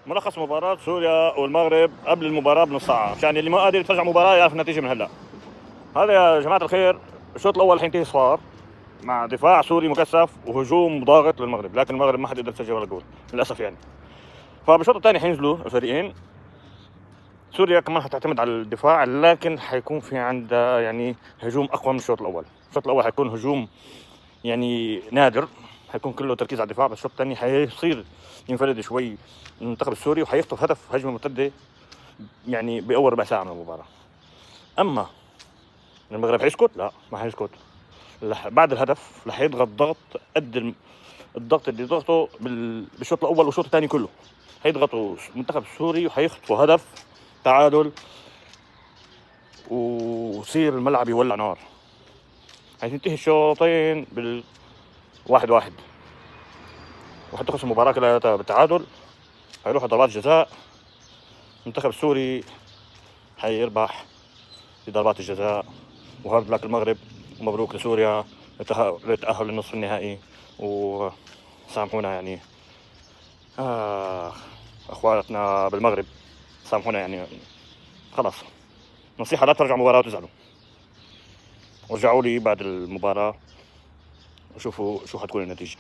ملخص مباراة سوريا والمغرب قبل المباراة بنص ساعة، عشان اللي ما قادر يتفرج على المباراة يعرف النتيجة من هلا. هذا يا جماعة الخير الشوط الأول حينتهي صفار مع دفاع سوري مكثف وهجوم ضاغط للمغرب، لكن المغرب ما حد يقدر يسجل ولا جول للأسف يعني. فبالشوط الثاني حينزلوا الفريقين، سوريا كمان حتعتمد على الدفاع، لكن حيكون في عندها يعني هجوم أقوى من الشوط الأول. الشوط الأول حيكون هجوم يعني نادر، حيكون كله تركيز على الدفاع، بس الشوط الثاني حيصير ينفرد شوي المنتخب السوري وحيخطف هدف هجمة مرتدة يعني بأول ربع ساعة من المباراة. أما المغرب حيسكت؟ لا، ما حيسكت. بعد الهدف رح يضغط ضغط قد الضغط اللي ضغطه بالشوط الأول والشوط الثاني كله. حيضغطوا المنتخب السوري وحيخطفوا هدف تعادل ويصير الملعب يولع نار. حتنتهي الشوطين بالواحد واحد، وحتخلص المباراة كلها بالتعادل. حيروحوا ضربات جزاء، المنتخب السوري حيربح في ضربات الجزاء، وهارد لك المغرب ومبروك لسوريا للتأهل للنصف النهائي. وسامحونا يعني اخواتنا بالمغرب، سامحونا يعني. خلاص، نصيحة لا ترجعوا مباراة وتزعلوا، ورجعوا لي بعد المباراة وشوفوا شو حتكون النتيجة.